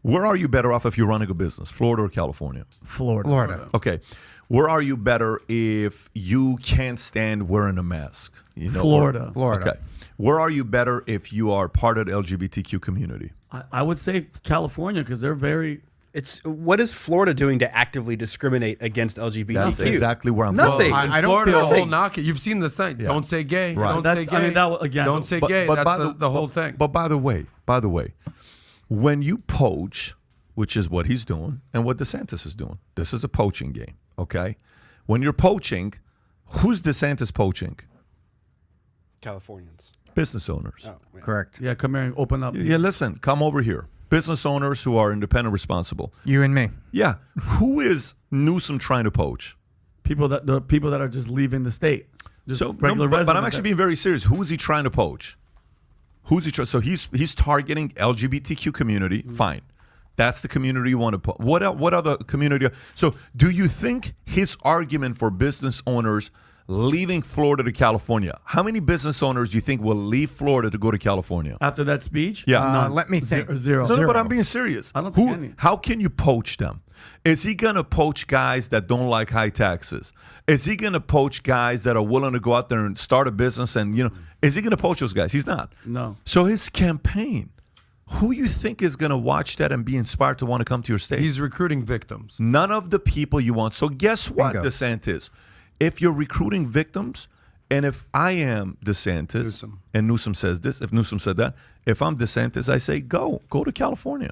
Where are you better off if you're running a business, Florida or California? Florida. Okay. Where are you better if you can't stand wearing a mask? Florida. Okay. Where are you better if you are part of the LGBTQ community? I would say California because they're very. What is Florida doing to actively discriminate against LGBTQ? That's exactly where I'm Nothing. going. I don't Florida, feel the whole knock it. You've seen the thing. Yeah. Don't say gay. Right. Don't say gay. I mean, that again. Don't say But- gay. but That's by the whole thing. But by the way, when you poach, which is what he's doing and what DeSantis is doing, this is a poaching game, okay? When you're poaching, who's DeSantis poaching? Californians. Business owners. Oh, yeah. correct. Yeah, come here and open up. Yeah, listen, come over here. Business owners who are independent, responsible. You and me. Yeah. Who is Newsom trying to poach? The people that are just leaving the state. Just regular but I'm residents actually that- being very serious. Who is he trying to poach? Who's he trying? So he's targeting LGBTQ community. Fine, that's the community you want to put. What other community? So do you think his argument for business owners leaving Florida to California? How many business owners do you think will leave Florida to go to California? After that speech? Yeah. None. Let me think. Zero. No, but I'm being serious. I don't think any. How can you poach them? Is he going to poach guys that don't like high taxes? Is he going to poach guys that are willing to go out there and start a business? And, is he going to poach those guys? He's not. No. So his campaign, who you think is going to watch that and be inspired to want to come to your state? He's recruiting victims. None of the people you want. So guess what, Bingo. DeSantis? If you're recruiting victims, and if I am DeSantis, Newsom. and Newsom says this, if Newsom said that, if I'm DeSantis, I say go to California.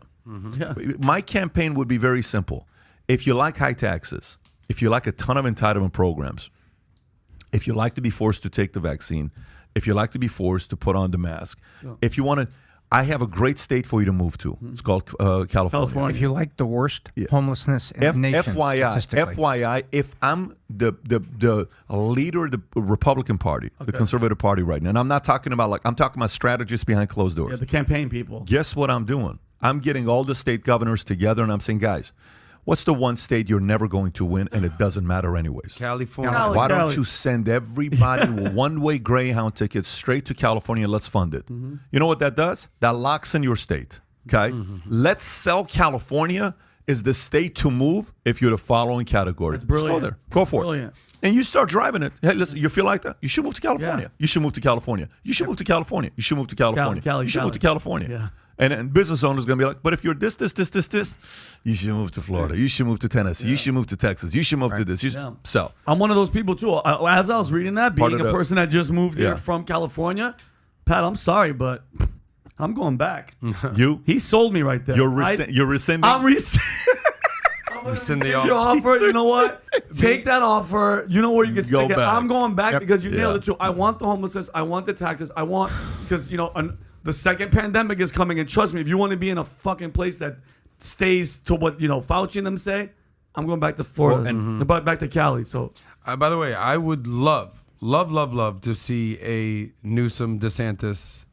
Yeah. My campaign would be very simple. If you like high taxes, if you like a ton of entitlement programs, if you like to be forced to take the vaccine, if you like to be forced to put on the mask, if you want to, I have a great state for you to move to. It's called California. If you like the worst homelessness in the nation, statistically. FYI, if I'm the leader of the Republican Party, the Conservative Party right now, and I'm not talking about I'm talking about strategists behind closed doors. Yeah, the campaign people. Guess what I'm doing? I'm getting all the state governors together and I'm saying, guys, what's the one state you're never going to win and it doesn't matter anyways? California. Why don't you send everybody with one-way Greyhound tickets straight to California and let's fund it? Mm-hmm. You know what that does? That locks in your state, okay? Let's sell California is the state to move if you're the following category. That's brilliant. Just go there. Go for Brilliant. it. And you start driving it. Hey, listen, you feel like that? You should move to California. Yeah. You should move to California. You should move to California. You should move to California. Cali, you should move to California. Yeah. And business owners going to be like, but if you're this, you should move to Florida. You should move to Tennessee. You should move to Texas. You should move to this. So I'm one of those people too. As I was reading that, Part being of a the- person that just moved here Yeah. from California, Pat, I'm sorry, but I'm going back. He sold me right there. you're rescinding. I'm Rescind the your offer. You know what? Take that offer. You know where you can Go stick it. back. I'm going back because you nailed Yeah. it too. I want the homelessness. I want the taxes. I want because the second pandemic is coming, and trust me, if you want to be in a fucking place that stays to what Fauci and them say, I'm going back to Florida and back to Cali. So By the way, I would love to see a Newsom DeSantis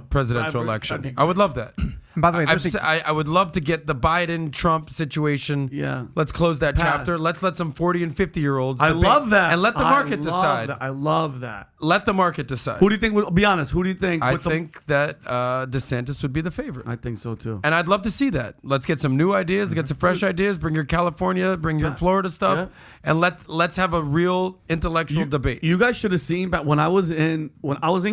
presidential election. I would love that. And by the way, I would love to get the Biden-Trump situation. Yeah. Let's close that Pat. chapter. Let's let some 40 and 50-year-olds I debate. love that. And let the market decide. I love that. Let the market decide. Who do you think would be honest? Who do you think? I think that DeSantis would be the favorite. I think so too. And I'd love to see that. Let's get some new ideas, get some fresh ideas, bring your California, bring your Florida stuff, and let's have a real intellectual debate. You guys should have seen back when I was in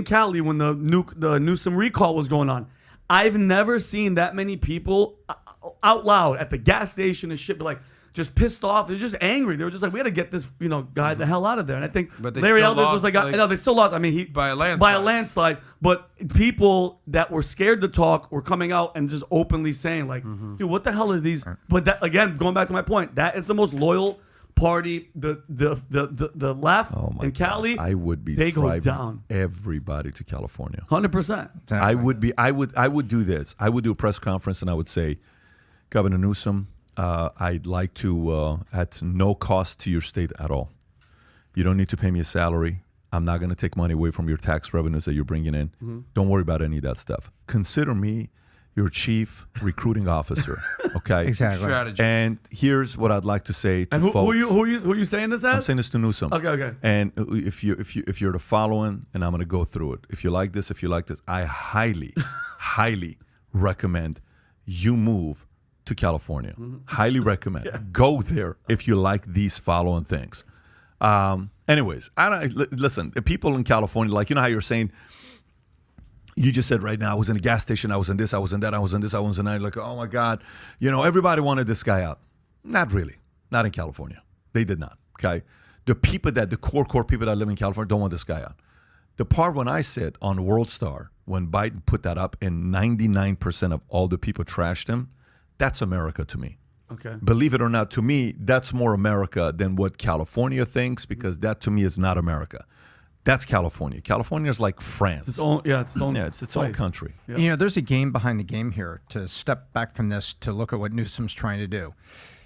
Cali when the Newsom recall was going on. I've never seen that many people out loud at the gas station and shit be like just pissed off. They're just angry. They were just like, we got to get this guy the hell out of there. And I think But they Larry still Elders was lost, like, no, they still lost. I mean, by a landslide. By a landslide. But people that were scared to talk were coming out and just openly saying like, dude, what the hell are these? But that, again, going back to my point, that is the most loyal party. The left in Cali, I would be they go driving down. everybody to California. 100%. I would do this. I would do a press conference and I would say, Governor Newsom, I'd like to, at no cost to your state at all. You don't need to pay me a salary. I'm not going to take money away from your tax revenues that you're bringing in. Don't worry about any of that stuff. Consider me your chief recruiting officer. Okay. Exactly. Strategy. And here's what I'd like to say to And who folks. are you saying this as? I'm saying this to Newsom. Okay. And if you're the following, and I'm going to go through it. If you like this, I highly, highly recommend you move to California. Highly recommend. Go there if you like these following things. Anyways, listen, people in California, like, you know how you're saying, you just said right now, I was in a gas station, I was in this, I was in that, I was in this, I was in that. Like, oh my God, everybody wanted this guy out. Not really. Not in California. They did not. Okay. The core people that live in California don't want this guy out. The part when I said on World Star, when Biden put that up and 99% of all the people trashed him, that's America to me. Okay. Believe it or not, to me, that's more America than what California thinks, because that to me is not America. That's California. California is like France. It's its own country. Yeah. There's a game behind the game here. To step back from this to look at what Newsom's trying to do.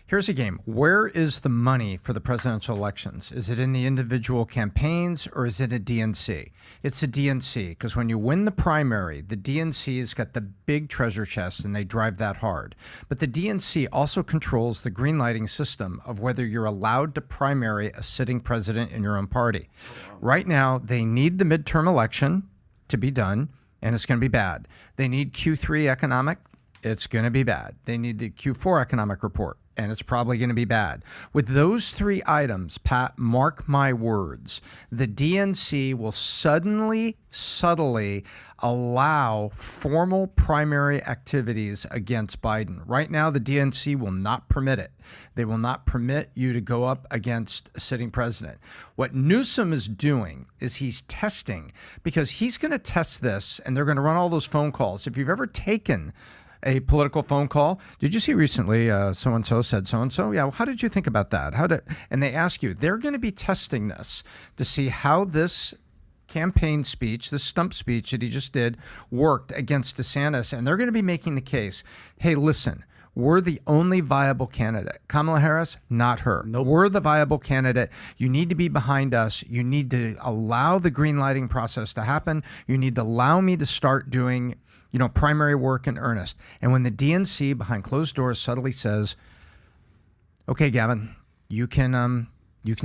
Here's a game. Where is the money for the presidential elections? Is it in the individual campaigns, or is it a DNC? It's a DNC, because when you win the primary, the DNC has got the big treasure chest and they drive that hard. But the DNC also controls the greenlighting system of whether you're allowed to primary a sitting president in your own party. Right now, they need the midterm election to be done, and it's going to be bad. They need Q3 economic. It's going to be bad. They need the Q4 economic report, and it's probably going to be bad. With those three items, Pat, mark my words, the DNC will subtly allow formal primary activities against Biden. Right now, the DNC will not permit it. They will not permit you to go up against a sitting president. What Newsom is doing is he's testing, because he's going to test this, and they're going to run all those phone calls. If you've ever taken a political phone call, did you see recently so-and-so said so-and-so? Yeah, well, how did you think about that? And they ask you, they're going to be testing this to see how this campaign speech, this stump speech that he just did, worked against DeSantis. And they're going to be making the case, hey, listen, we're the only viable candidate. Kamala Harris, not her. Nope. We're the viable candidate. You need to be behind us. You need to allow the greenlighting process to happen. You need to allow me to start doing primary work in earnest. And when the DNC behind closed doors subtly says, okay, Gavin, you can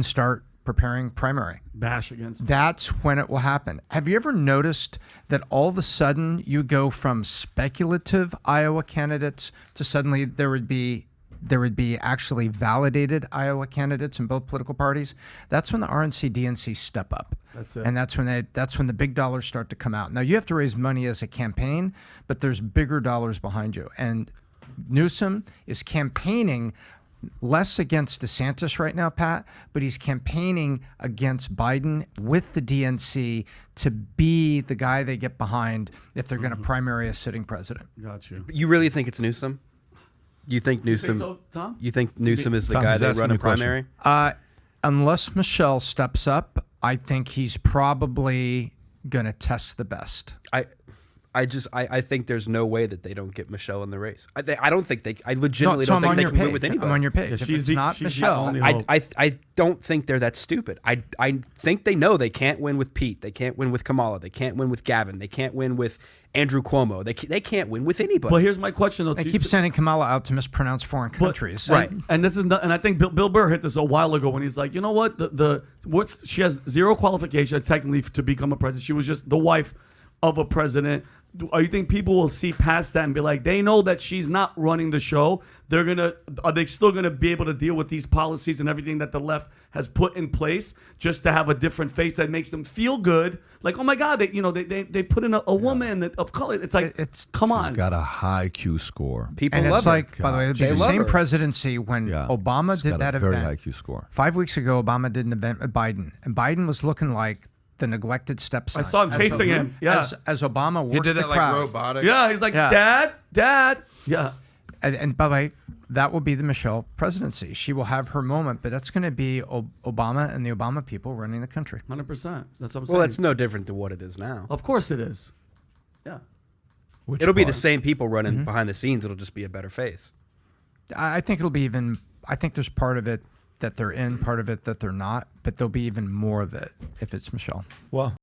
start preparing primary. Bash against. That's when it will happen. Have you ever noticed that all of a sudden you go from speculative Iowa candidates to suddenly there would be actually validated Iowa candidates in both political parties? That's when the RNC DNC step up. That's it. And that's when the big dollars start to come out. Now, you have to raise money as a campaign, but there's bigger dollars behind you. And Newsom is campaigning less against DeSantis right now, Pat, but he's campaigning against Biden with the DNC to be the guy they get behind if they're going to primary a sitting president. Got you. You really think it's Newsom? You think Newsom? So, Tom? You think Newsom is the Tom, guy he's they asking run me a a question. primary? Unless Michelle steps up, I think he's probably going to test the best. I think there's no way that they don't get Michelle in the race. I don't think they. I legitimately don't think they can win with anybody. I'm on your page. Yeah, If it's not Michelle, I don't think they're that stupid. I think they know they can't win with Pete. They can't win with Kamala. They can't win with Gavin. They can't win with Andrew Cuomo. They can't win with anybody. But here's my question though. they keep sending Kamala out to mispronounce foreign countries. right. And this is not, and I think Bill Burr hit this a while ago when he's like, you know what, she has zero qualification technically to become a president. She was just the wife of a president. You think people will see past that and be like, they know that she's not running the show? Are they still gonna be able to deal with these policies and everything that the left has put in place just to have a different face that makes them feel good? Like, oh my God, they put in a woman of color. It's like, come on. She's got a high Q score. People And love it's her. like, by the way, They the love same her. presidency when Obama She's did got that a very event. high Q score. 5 weeks ago, Obama did an event with Biden, and Biden was looking like the neglected stepson. I saw him chasing him. Yeah. As Obama worked He did the that like crowd. robotic. Yeah, he's like, Yeah. Dad. Yeah. And by the way, that will be the Michelle presidency. She will have her moment, but that's going to be Obama and the Obama people running the country. 100%. That's what I'm saying. Well, that's no different than what it is now. Of course it is. Yeah. It'll be the same people running behind the scenes. It'll just be a better face. I think it'll be even. I think there's part of it that they're in, part of it that they're not, but there'll be even more of it if it's Michelle. Well,